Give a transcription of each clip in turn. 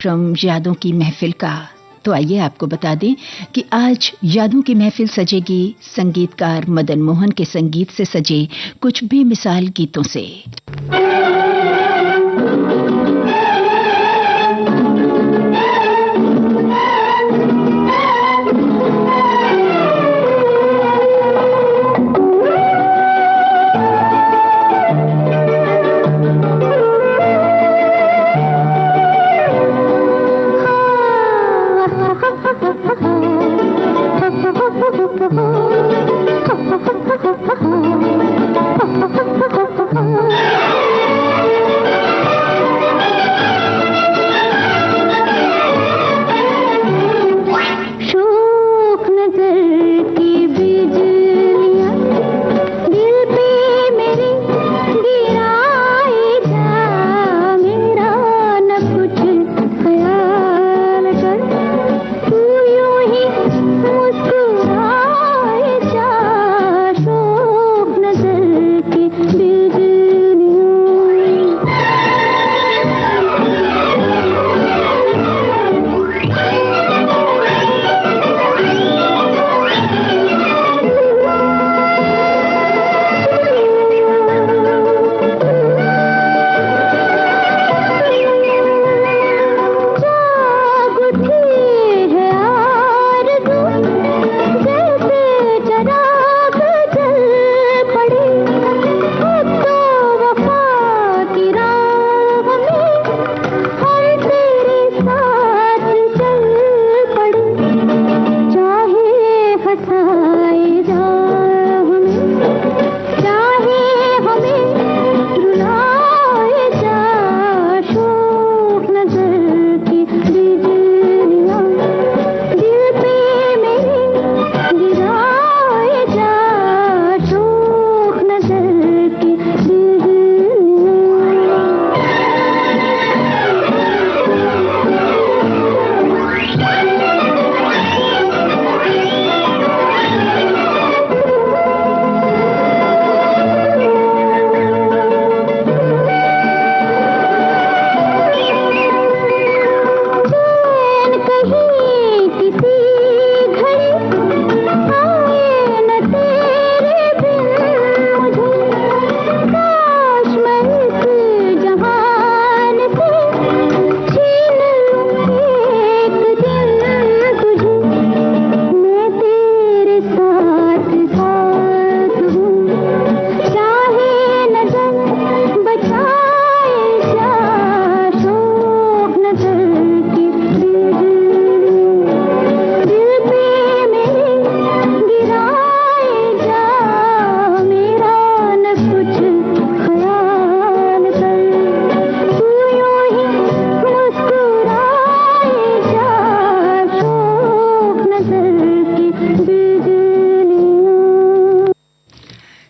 कार्यक्रम यादों की महफिल का। तो आइए आपको बता दें कि आज यादों की महफिल सजेगी संगीतकार मदन मोहन के संगीत से सजे कुछ बेमिसाल गीतों से।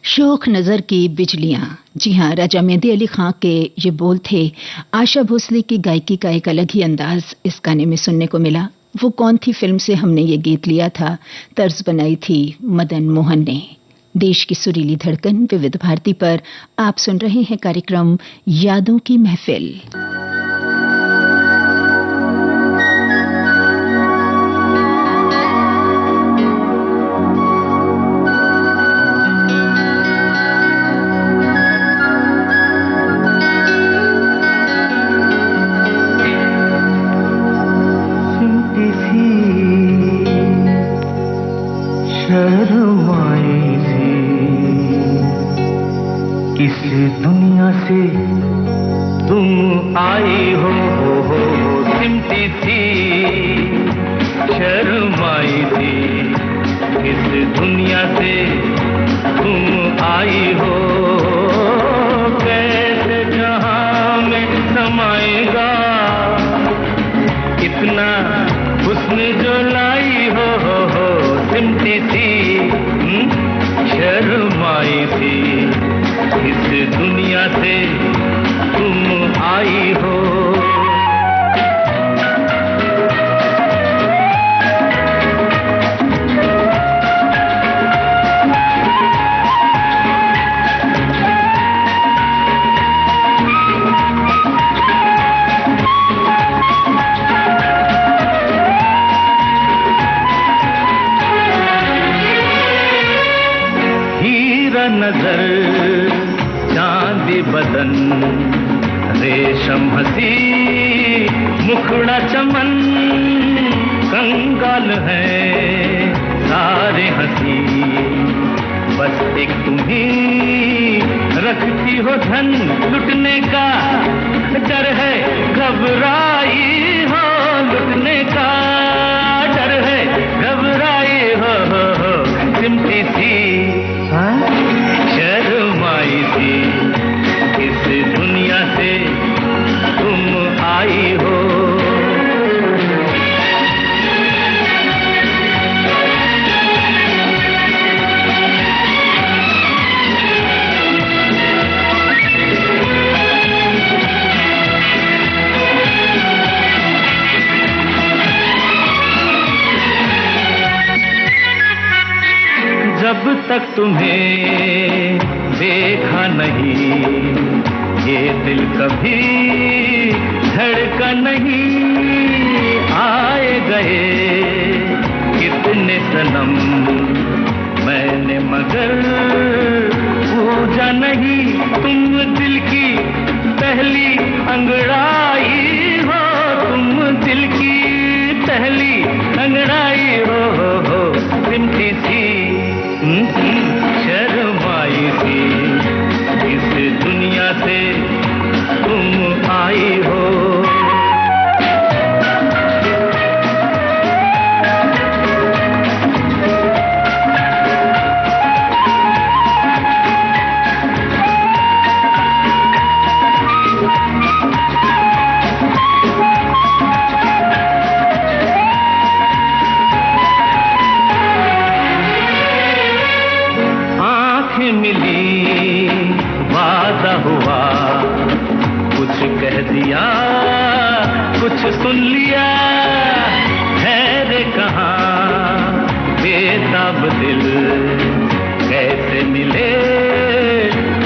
शौक नजर की बिजलियां। जी हां, राजा मेहंदी अली खां के ये बोल थे। आशा भोसले की गायकी का एक अलग ही अंदाज इस गाने में सुनने को मिला। वो कौन थी फिल्म से हमने ये गीत लिया था, तर्ज बनाई थी मदन मोहन ने। देश की सुरीली धड़कन विविध भारती पर आप सुन रहे हैं कार्यक्रम यादों की महफिल। इस दुनिया से तुम आई हो सिमटी थी, शर्माई थी। इस दुनिया से तुम आई हो, कैसे जहां में समाएगा इतना हुस्न जो लाई हो सिमटी थी, शर्माई थी। इस दुनिया से तुम आई हो। खिला चमन कंगाल है सारे हंसी, बस एक तुम्ही रखती हो धन लुटने का, डर है घबराई हो लुटने का, डर है घबराई हो सिमटी सी शर्माई सी, इस दुनिया से तुम आई हो। जब तक तुम्हें देखा नहीं ये दिल कभी धड़का नहीं, आए गए कितने सनम मैंने मगर पूजा नहीं, तुम दिल की पहली अंगड़ाई हो, तुम दिल की पहली अंगड़ाई हो सिमटी सी शर्माई सी, इस दुनिया से तुम आई हो। कुछ सुन लिया ठहरे कहाँ बेताब दिल, कैसे मिले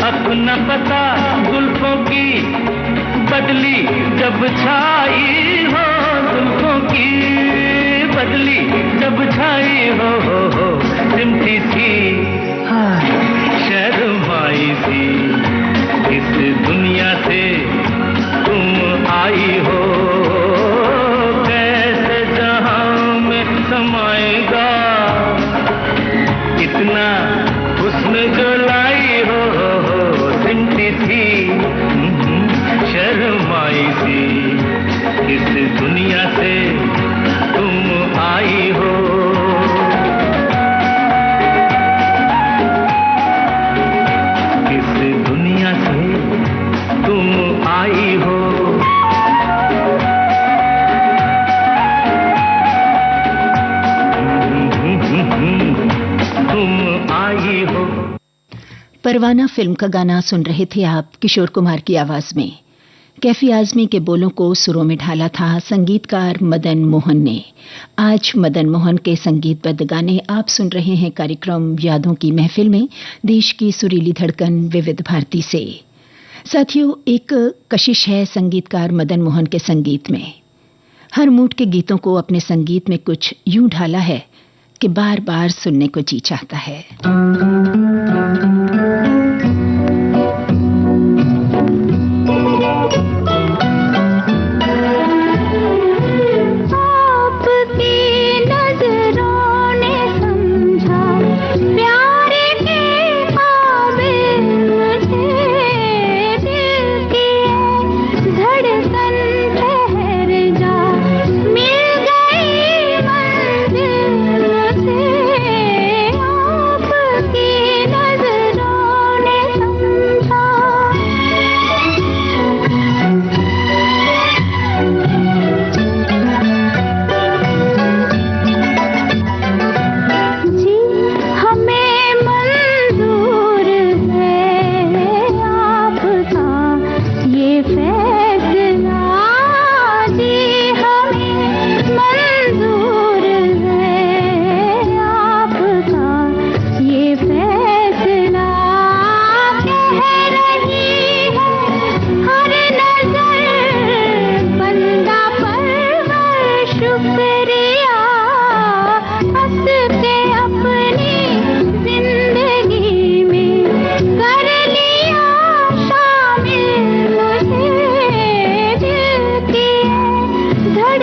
अपना पता, जुल्फों की बदली जब छाई हो, जुल्फों की बदली जब छाई हो सिमटी सी शर्माई सी, इस दुनिया से तुम आई हो। कैसे जहां में समाएगा इतना हुस्न जो लाई हो सिमटी थी शर्माई सी, इस दुनिया से तुम आई हो। इस दुनिया से तुम आई हो। परवाना फिल्म का गाना सुन रहे थे आप किशोर कुमार की आवाज में। कैफी आजमी के बोलों को सुरों में ढाला था संगीतकार मदन मोहन ने। आज मदन मोहन के संगीतबद्ध गाने आप सुन रहे हैं कार्यक्रम यादों की महफिल में, देश की सुरीली धड़कन विविध भारती से। साथियों, एक कशिश है संगीतकार मदन मोहन के संगीत में। हर मूड के गीतों को अपने संगीत में कुछ यूं ढाला है कि बार बार सुनने को जी चाहता है। धड़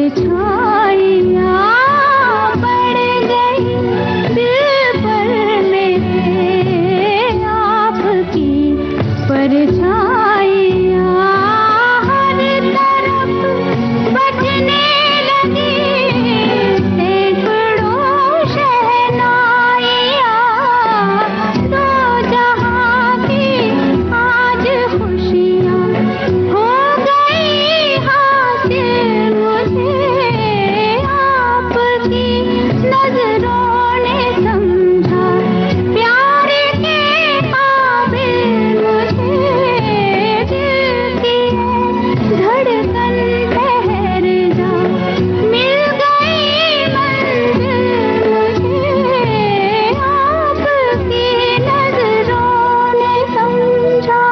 परछाइयाँ पड़ गई दिल पर मेरे, आपकी परछाइयाँ हर तरफ बजने लगी, सैकड़ों शहनाइयाँ, दो जहाँ की आज खुशियाँ हो गई हासिल मुझे, आपकी नजरों ने समझा प्यार के काबिल मुझे, दिल की धड़कन ठहर जा, मिल गई मंजिल मुझे, आपकी नजरों ने समझा।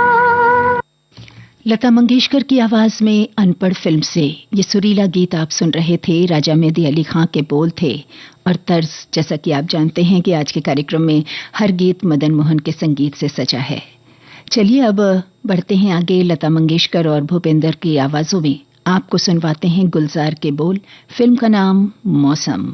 लता मंगेशकर की आवाज में अनपढ़ फिल्म से ये सुरीला गीत आप सुन रहे थे। राजा मेहंदी अली खां के बोल थे और तर्ज, जैसा कि आप जानते हैं कि आज के कार्यक्रम में हर गीत मदन मोहन के संगीत से सजा है। चलिए अब बढ़ते हैं आगे। लता मंगेशकर और भूपेंद्र की आवाजों में आपको सुनवाते हैं गुलजार के बोल। फिल्म का नाम मौसम।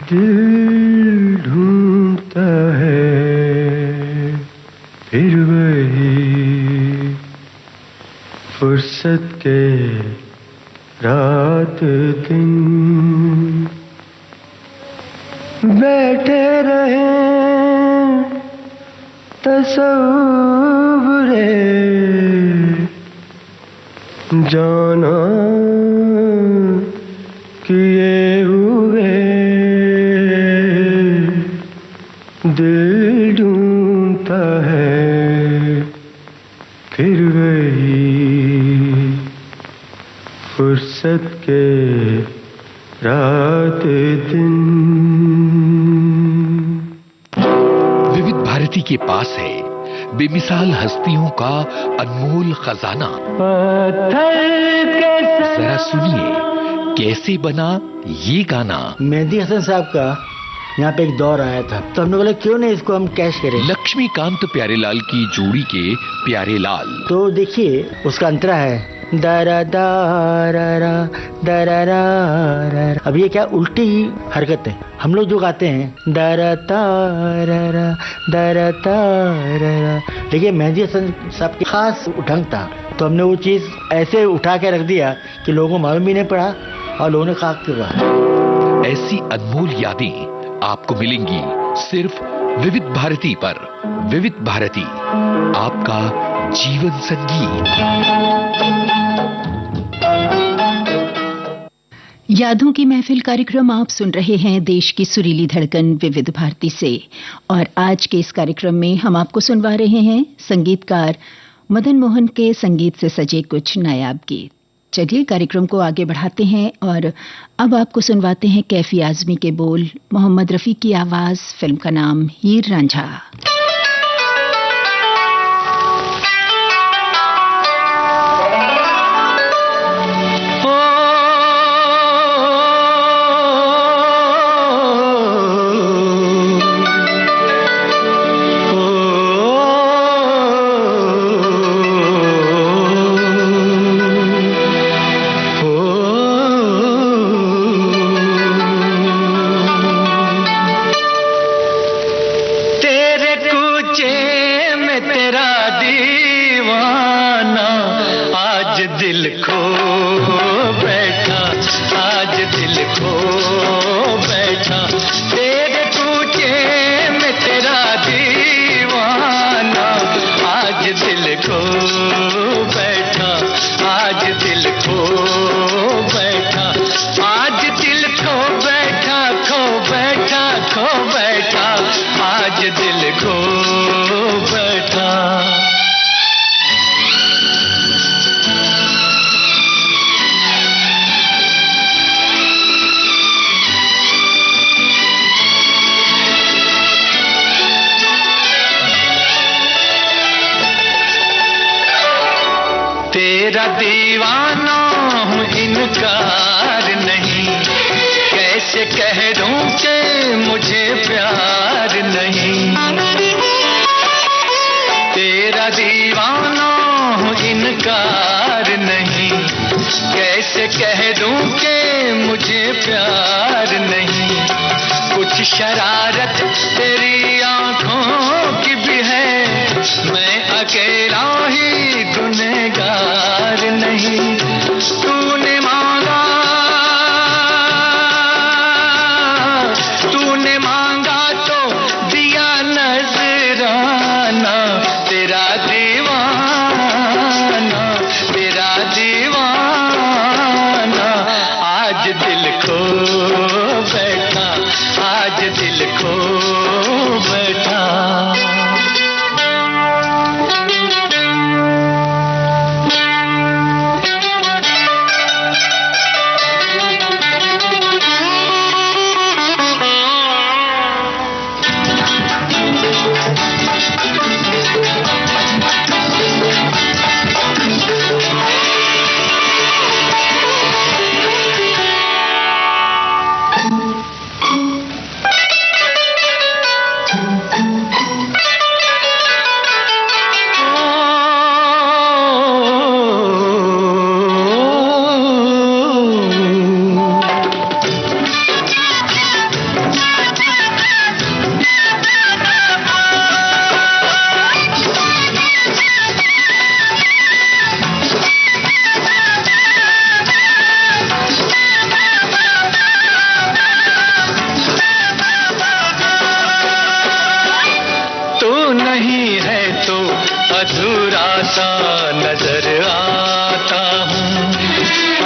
दिल ढूंढता है फिर वही फुर्सत के रात दिन बैठे रहे तसव्वुरे जाना किए हुए दिल ढूंढता है फिर वही फुर्सत के रात दिन। विविध भारती के पास है बेमिसाल हस्तियों का अनमोल खजाना। जरा सुनिए कैसे बना ये गाना। मेहदी हसन साहब का यहाँ पे एक दौर आया था, तो हमने बोला क्यों नहीं इसको हम कैश करें। लक्ष्मीकांत प्यारेलाल की जोड़ी के प्यारेलाल। तो देखिए उसका अंतरा है दरा दारा दरा। अब ये क्या उल्टी हरकत है। हम लोग जो गाते हैं दरा तारा दरा तारा, देखिए मेहदी हसन साहब की खास ढंग था, तो हमने वो चीज ऐसे उठा के रख दिया कि लोगों को मालूम भी नहीं पड़ा और लोगों ने खाक किया। ऐसी अनमोल यादें आपको मिलेंगी सिर्फ विविध भारती पर। विविध भारती आपका जीवन संगीत। यादों की महफिल कार्यक्रम आप सुन रहे हैं देश की सुरीली धड़कन विविध भारती से, और आज के इस कार्यक्रम में हम आपको सुनवा रहे हैं संगीतकार मदन मोहन के संगीत से सजे कुछ नायाब गीत। चलिए कार्यक्रम को आगे बढ़ाते हैं और अब आपको सुनवाते हैं कैफी आजमी के बोल, मोहम्मद रफी की आवाज, फिल्म का नाम हीर रांझा। तेरा दीवाना हूँ इनकार नहीं, कैसे कह दूं कि मुझे प्यार नहीं। तेरा दीवाना हूँ इनकार नहीं, कैसे कह दूं कि मुझे प्यार नहीं। कुछ शरारत तेरी आंखों की भी है, मैं अकेला ही गुनहगार नहीं। तूने मांगा तो दिया नजराना, तेरा दीवाना आज दिल खो बैठा, आज दिल खो बैठा। अधूरा सा नजर आता हूँ।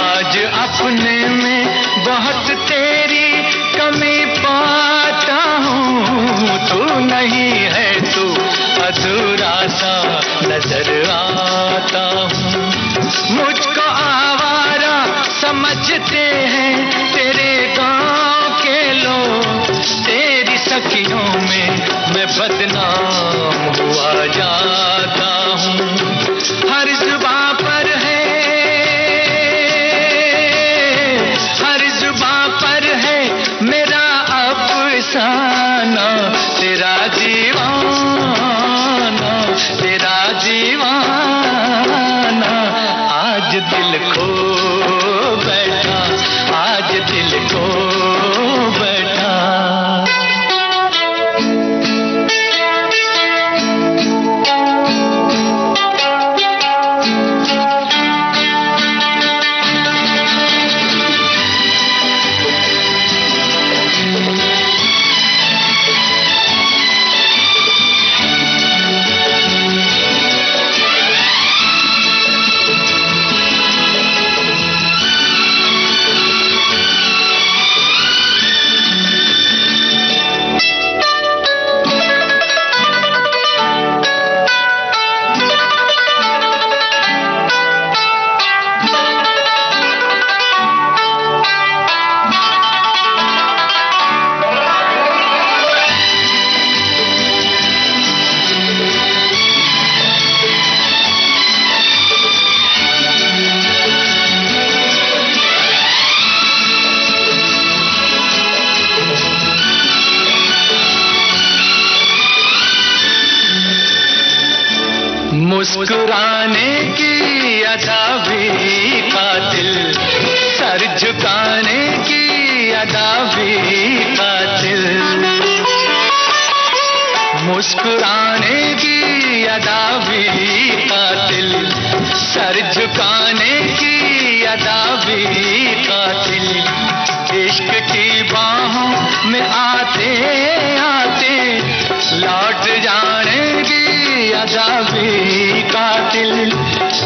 आज अपने में बहुत तेरी कमी पाता हूँ। तू नहीं है तू अधूरा सा नजर आता हूँ। मुझको आवारा समझते हैं तेरे गांव के लोग। तेरी सखियों में मैं बदनाम हुआ जाता हूँ। हर जुबां पर है, हर जुबां पर है मेरा अफसाना। तेरा दीवाना, तेरा दीवाना। आज दिल खो बैठा, आज दिल खो बैठा। मुस्कुराने की अदा भी कातिल, सर झुकाने की अदा भी कातिल। मुस्कुराने की अदा भी कातिल, सर झुकाने की अदा भी कातिल। इश्क की बाहों में आते आते लौट जाने की अदा भी कातिल।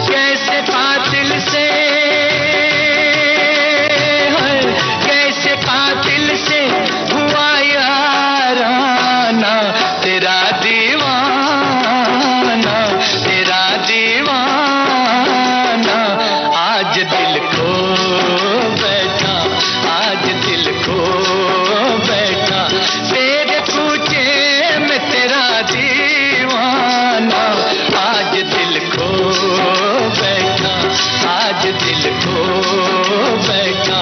कैसे कातिल से, कैसे कातिल से हुआ याराना। तेरा दीवाना, तेरा दीवाना। आज दिल खो बैठा, आज दिल खो बैठा। तेरे पूछे में तेरा दीवाना। आज दिल खो बैठा, आज दिल खो बैठा।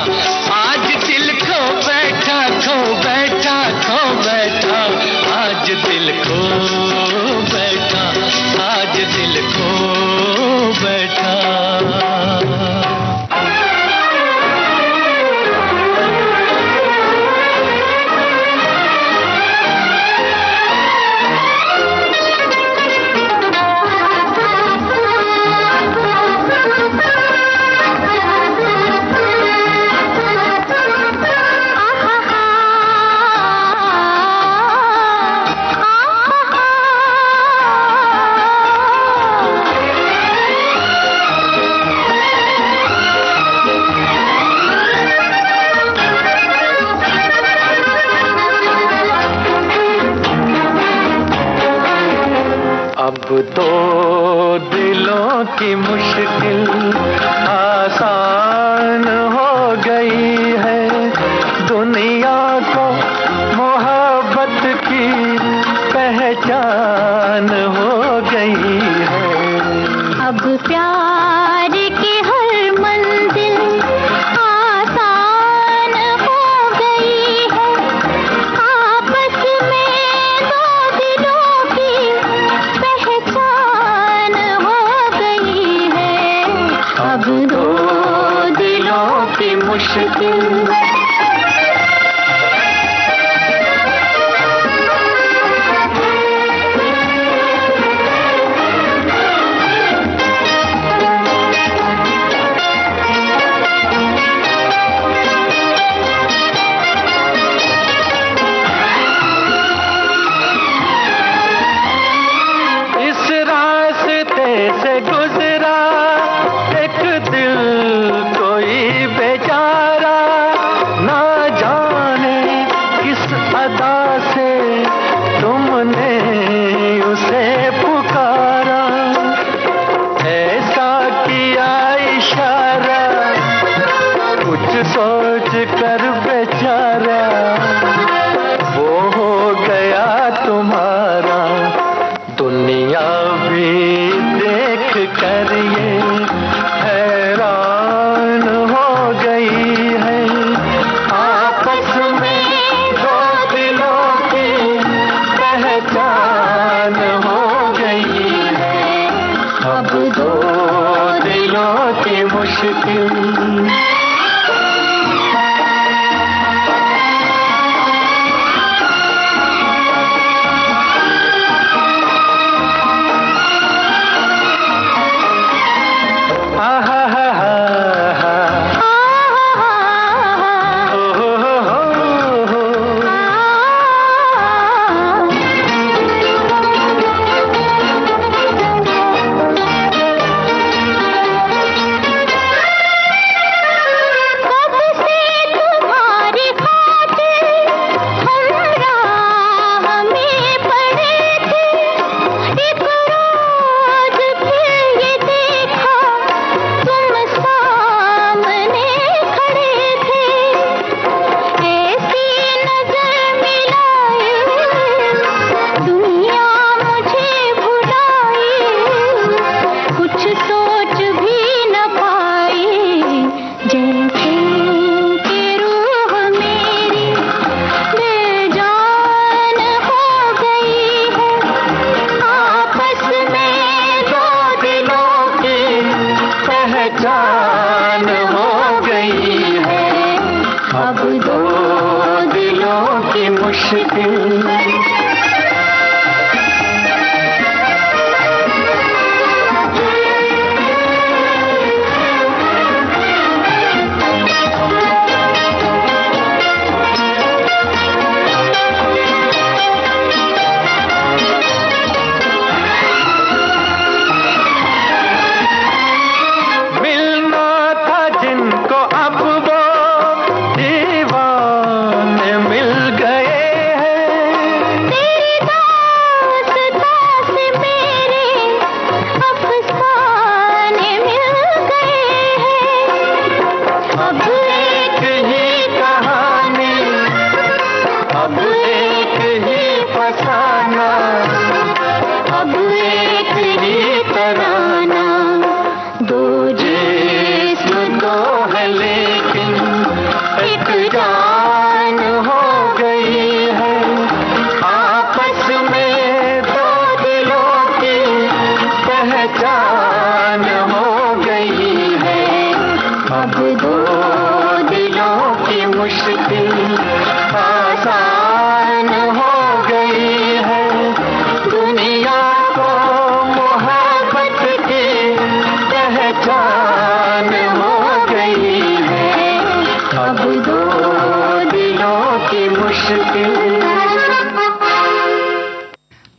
आज दिल खो बैठा, खो बैठा, खो बैठा। आज दिल खो बैठा, आज दिल खो बैठा। अब तो दिलों की मुश्किल आसान हो गई है। दुनिया को मोहब्बत की पहचान हो गई है। अब प्यार की हर मंजिल आसान हो गई है। आपस में दो दिलों की पहचान हो गई है। अब दो दिलों की मुश्किल इस रास्ते मुश्किल।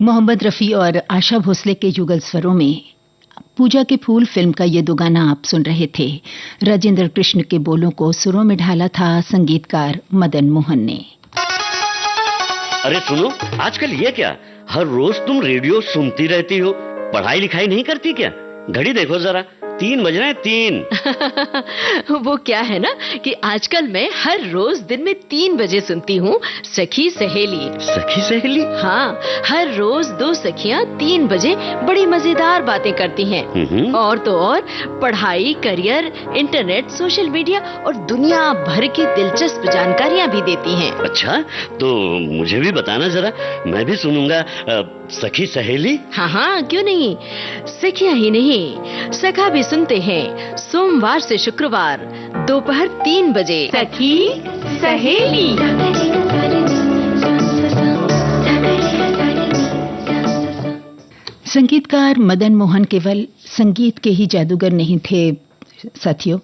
मोहम्मद रफ़ी और आशा भोसले के युगल स्वरों में पूजा के फूल फिल्म का ये दो गाना आप सुन रहे थे। राजेंद्र कृष्ण के बोलों को सुरों में ढाला था संगीतकार मदन मोहन ने। अरे सुनो, आजकल ये क्या, हर रोज तुम रेडियो सुनती रहती हो, पढ़ाई लिखाई नहीं करती क्या? घड़ी देखो जरा, 3 बज रहे हैं, 3। वो क्या है ना कि आजकल मैं हर रोज दिन में 3 बजे सुनती हूँ सखी सहेली। सखी सहेली? हाँ, हर रोज 2 सखियाँ 3 बजे बड़ी मजेदार बातें करती हैं। और तो और पढ़ाई, करियर, इंटरनेट, सोशल मीडिया और दुनिया भर की दिलचस्प जानकारियाँ भी देती हैं। अच्छा, तो मुझे भी बताना जरा, मैं भी सुनूंगा सखी सहेली। हाँ हाँ, क्यों नहीं। सखियाँ ही नहीं, सखा भी सुनते हैं सोमवार से शुक्रवार दोपहर 3 बजे। सखी सहेली। संगीतकार मदन मोहन केवल संगीत के ही जादूगर नहीं थे साथियों,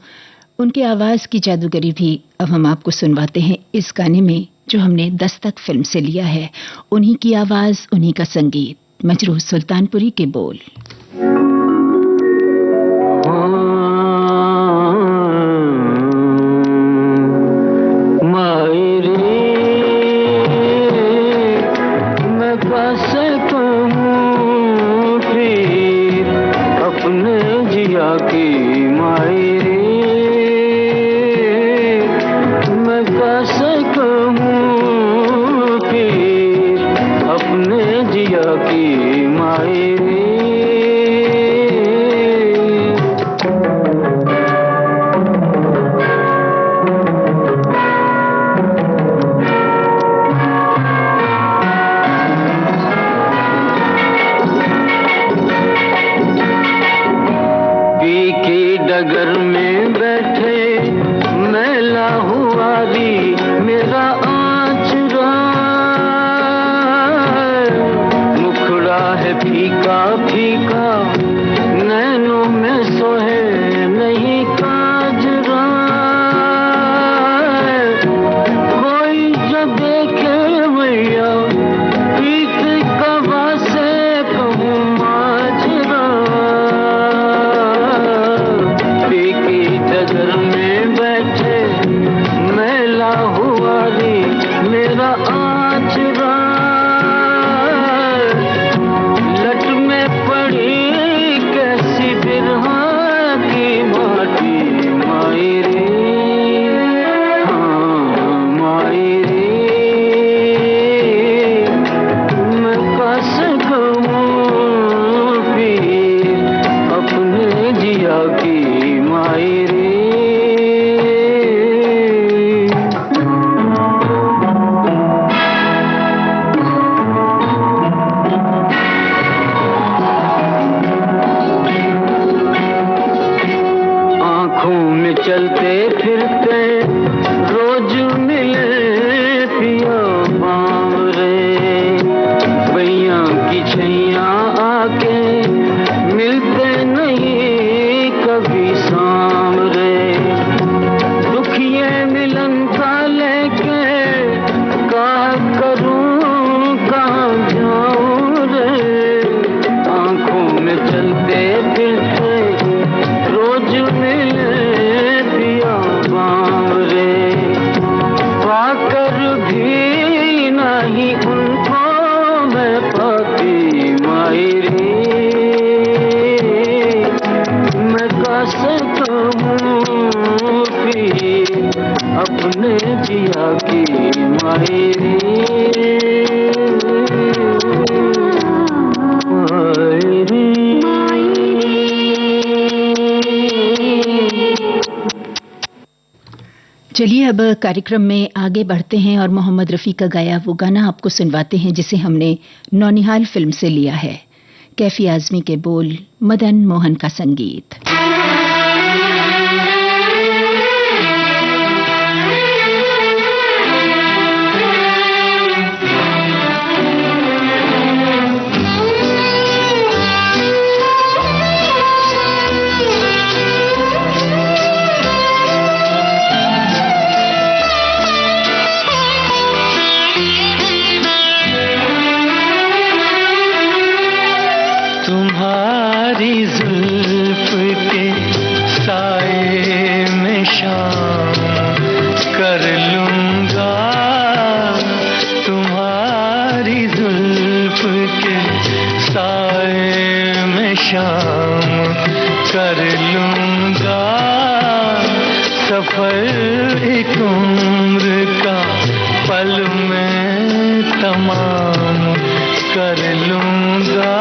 उनके आवाज की जादूगरी भी अब हम आपको सुनवाते हैं इस गाने में जो हमने दस्तक फिल्म से लिया है। उन्हीं की आवाज, उन्हीं का संगीत, मजरूह सुल्तानपुरी के बोल। अपने जिया की मायरे भी नहीं उनको मैं पाती मायरी, मैं कैसे कहूँ फिर अपने जिया की मायरी। चलिए अब कार्यक्रम में आगे बढ़ते हैं और मोहम्मद रफ़ी का गाया वो गाना आपको सुनवाते हैं जिसे हमने नौनिहाल फिल्म से लिया है। कैफी आज़मी के बोल, मदन मोहन का संगीत। तुम्हारी जुल्फ के साए में शाम कर लूंगा, तुम्हारी जुल्फ के साए में शाम कर लूंगा, सफर एक उम्र का पल में तमाम कर लूंगा।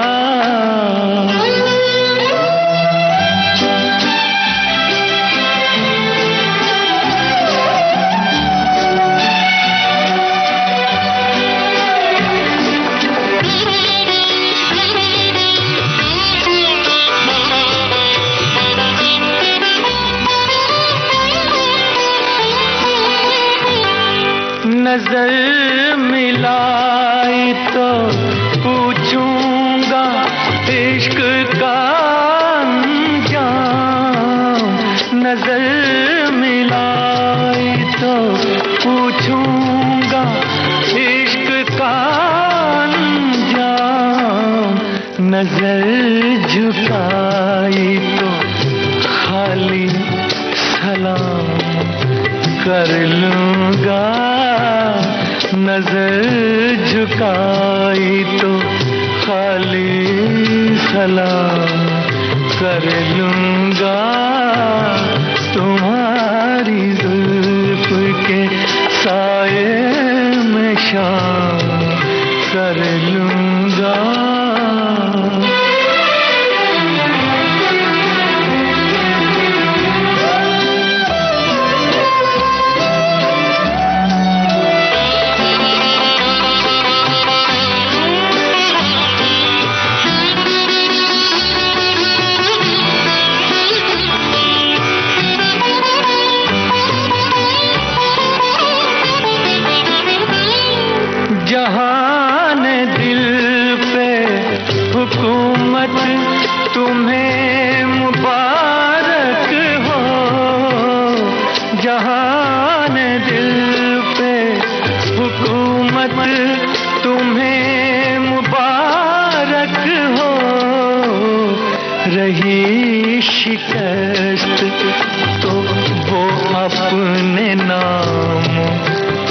नजर मिलाई तो पूछूंगा इश्क का अंजाम, नजर मिलाई तो पूछूंगा इश्क का अंजाम, नजर झुकाई तो खाली सलाम कर लूंगा, नजर झुकाई तो खाली सलाम कर लूंगा, तुम्हारी जुल्फ के साए में शाम कर लूंगा। जहान दिल पे हुकूमत तुम्हें मुबारक हो, जहान दिल पे हुकूमत तुम्हें मुबारक हो, रही शिकस्त तो वो अपने नाम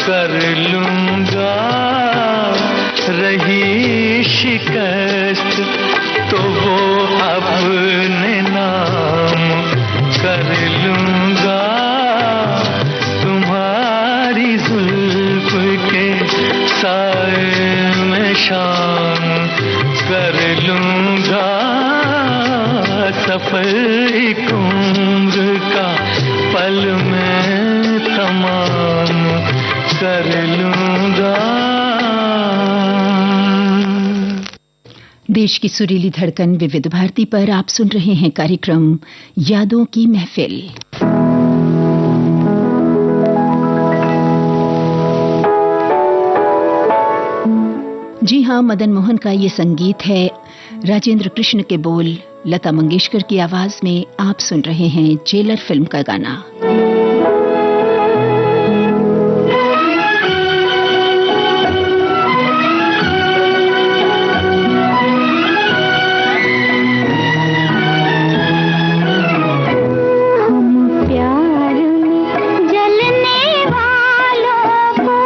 कर लूंगा, रही शिकस्त तो वो अपने नाम कर लूंगा, तुम्हारी जुल्फ के साए में शाम कर लूंगा, सफर एक उम्र का पल में तमाम कर लूंगा। देश की सुरीली धड़कन विविध भारती पर आप सुन रहे हैं कार्यक्रम यादों की महफिल। जी हां, मदन मोहन का ये संगीत है, राजेंद्र कृष्ण के बोल, लता मंगेशकर की आवाज में आप सुन रहे हैं जेलर फिल्म का गाना। हम प्यार में जलने वालों को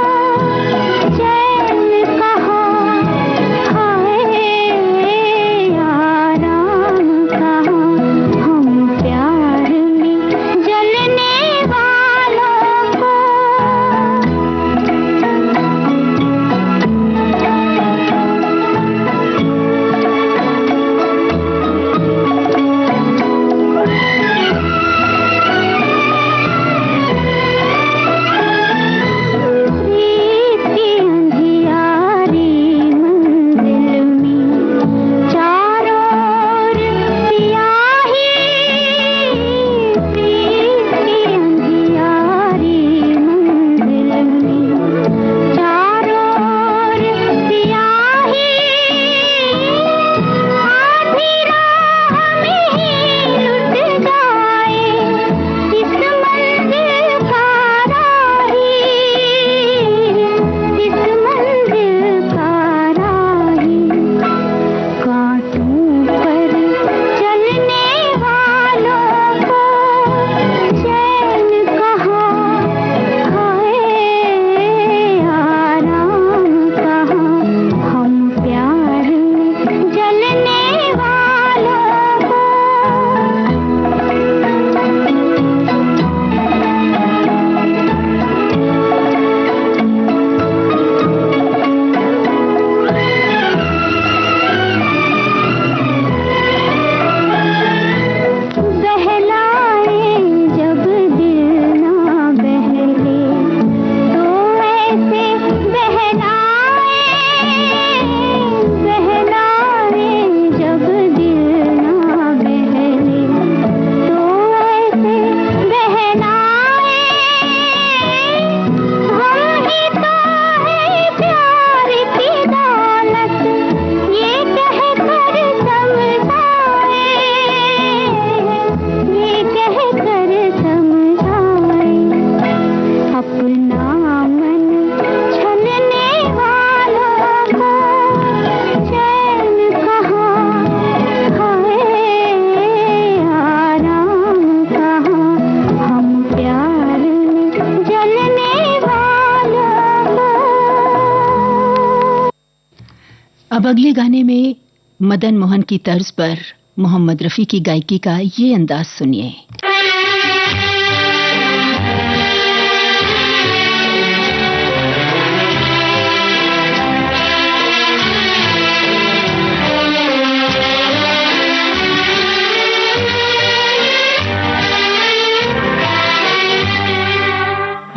अब अगले गाने में मदन मोहन की तर्ज पर मोहम्मद रफी की गायकी का ये अंदाज सुनिए।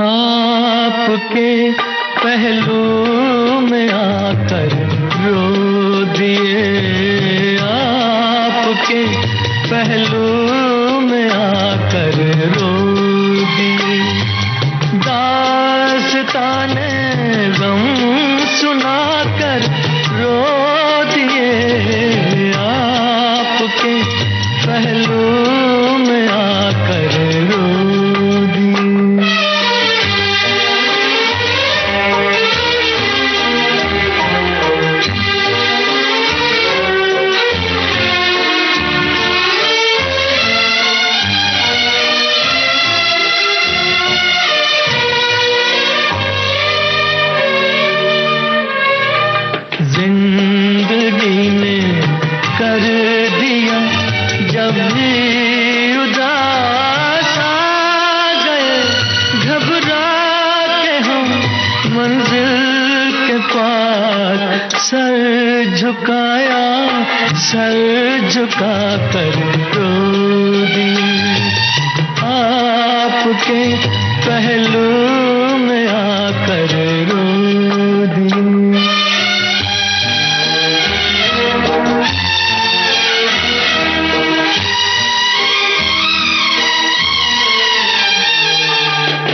आपके पहलू में आकर रो दिए, आपके पहलू में आकर रो दिए, दास्ताने गम सुनाकर रो दिए, आपके पहलू में आकर रो दिए। जिंदगी ने कर दिया जब भी उदास आ गए, घबरा के हम मंजिल के पास सर झुकाया, सर झुका कर रो दिए, आपके पहलू में आकर रो दिए।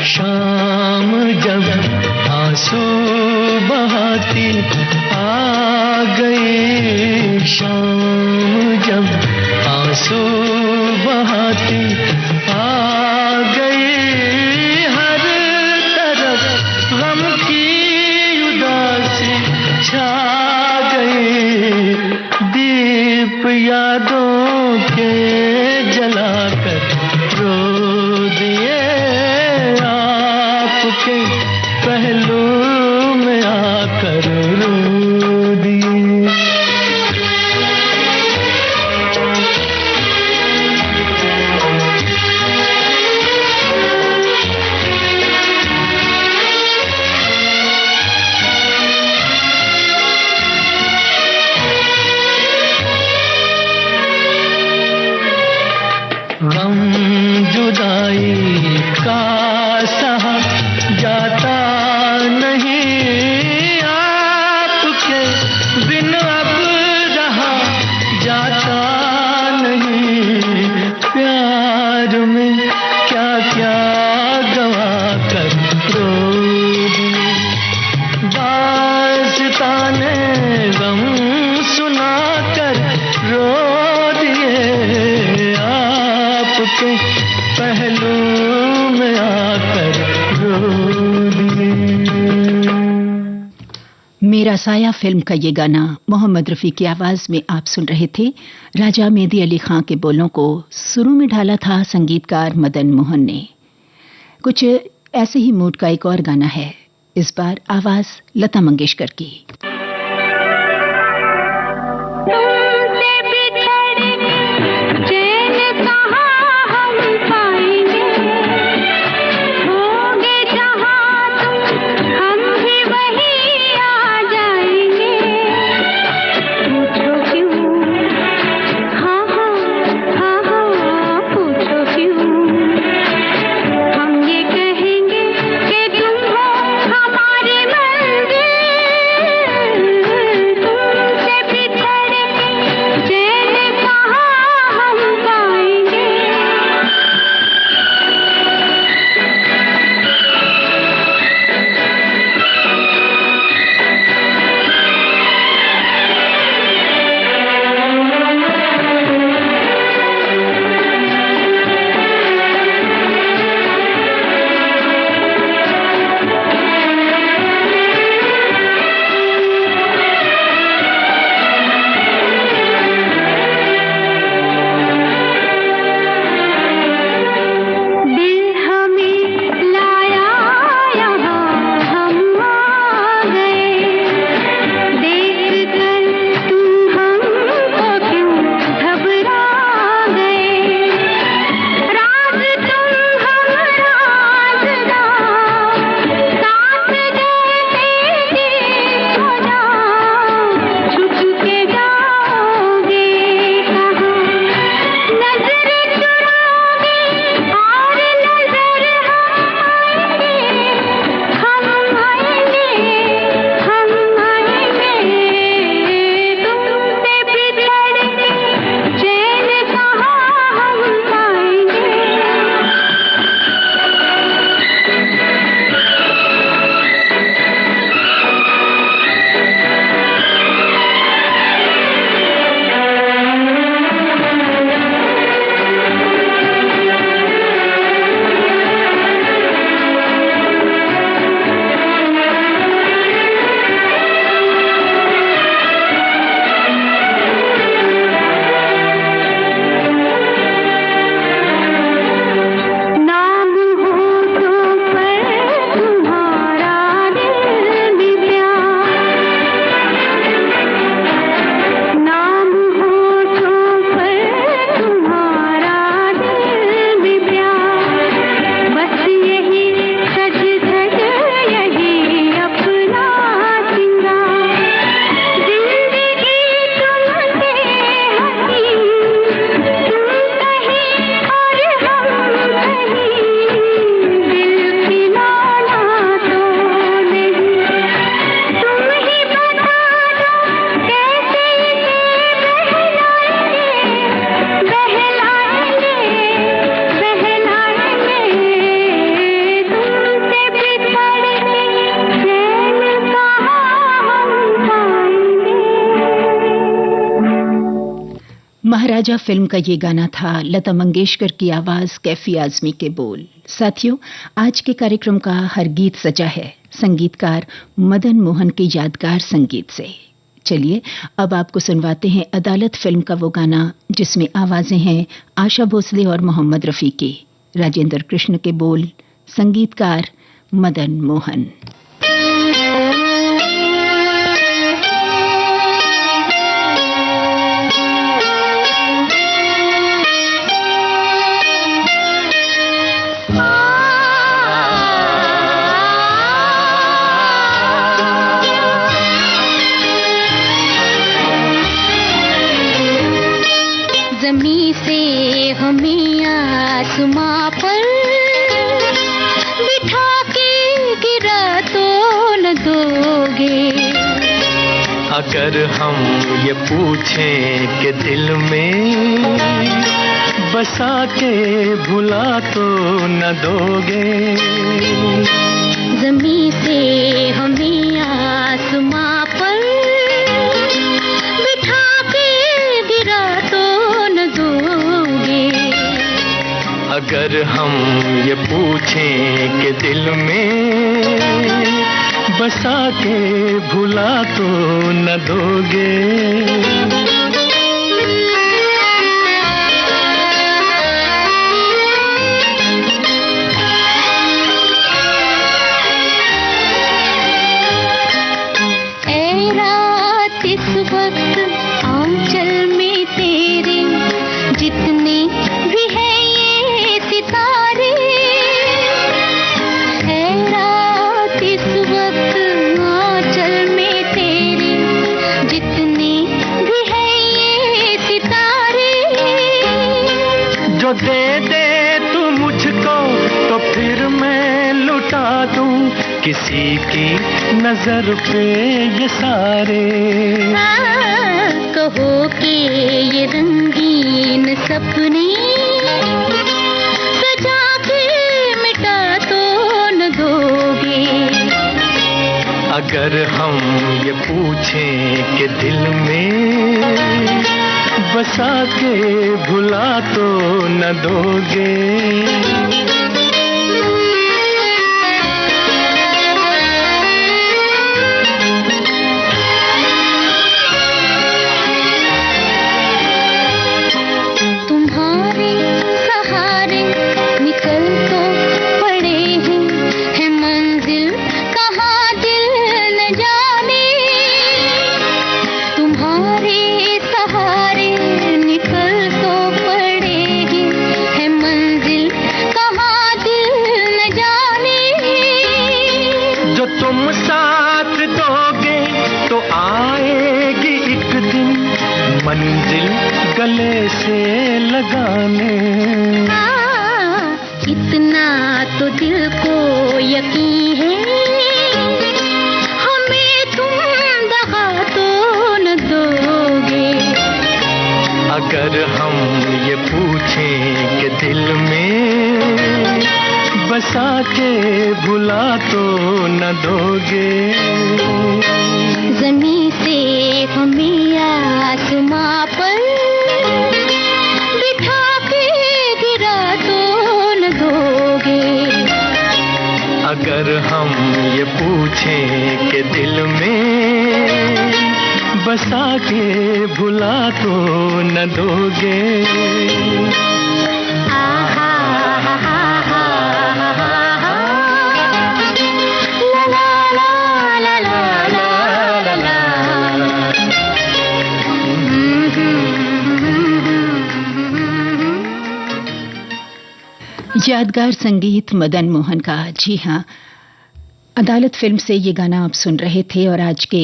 शाम जब आंसू बहाती आ गई, शाम जब आंसू बहाती आ गई, हर तरफ गम की उदासी छा गई, दीप यादों के जलाकर रो दिए, आपके पहलू में आकर रो दिए। गम जुदाई का सहा जाता नहीं, आपके बिन अब रहा जाता नहीं, प्यार में क्या क्या गवा कर रो दिए, दास्ताने गम सुना कर रो दिए, आपके पहलू में आकर रो दिए। मेरा साया फिल्म का ये गाना मोहम्मद रफी की आवाज में आप सुन रहे थे। राजा मेहदी अली खां के बोलों को सुरों में ढाला था संगीतकार मदन मोहन ने। कुछ ऐसे ही मूड का एक और गाना है, इस बार आवाज लता मंगेशकर की। हमारे मंदिर महाराजा फिल्म का ये गाना था, लता मंगेशकर की आवाज, कैफी आजमी के बोल। साथियों, आज के कार्यक्रम का हर गीत सजा है संगीतकार मदन मोहन के यादगार संगीत से। चलिए अब आपको सुनवाते हैं अदालत फिल्म का वो गाना जिसमें आवाजें हैं आशा भोसले और मोहम्मद रफी की, राजेंद्र कृष्ण के बोल, संगीतकार मदन मोहन। ज़मीं से हमें आसमां पर बिठा के गिरा तो न दोगे। अगर हम ये पूछें कि दिल में बसा के भुला तो न दोगे। ज़मीं से हमें आसमां पर बिठा के गिरा तो न दोगे। अगर हम ये पूछें कि दिल में बसा के भुला तो न दोगे। ऐ रात इस वक्त आंचल में तेरे जितने भी हैं ये सितारे। ऐ रात इस वक्त आंचल में तेरे जितने भी हैं ये सितारे। जो दे दे तू मुझको तो फिर मैं लुटा दूं किसी की नजर पे ये सारे। कहो कि ये रंगीन सपने सजा के मिटा तो न दोगे। अगर हम ये पूछें कि दिल में बसा के भुला तो न दोगे। तुम्हारे सहारे निकल तो पड़े हैं मंजिल कहाँ दिल न जाने। तुम्हारे सहारे निकल तो पड़े हैं मंजिल कहाँ दिल न जाने। जो तुम साथ दोगे तो आएगी एक दिन मंजिल गले से लगाने। इतना तो दिल को यकीन है हमें तुम दगा तो न दोगे। अगर हम ये पूछें कि दिल में बसा के भुला तो न दोगे। ज़मीं से हमें आसमां पर बिठा के गिरा तो न दोगे। अगर हम ये पूछें कि दिल में बसा के भुला तो न दोगे। यादगार संगीत मदन मोहन का। जी हाँ, अदालत फिल्म से ये गाना आप सुन रहे थे और आज के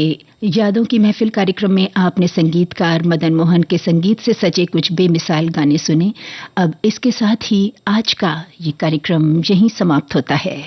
यादों की महफिल कार्यक्रम में आपने संगीतकार मदन मोहन के संगीत से सजे कुछ बेमिसाल गाने सुने। अब इसके साथ ही आज का ये कार्यक्रम यहीं समाप्त होता है।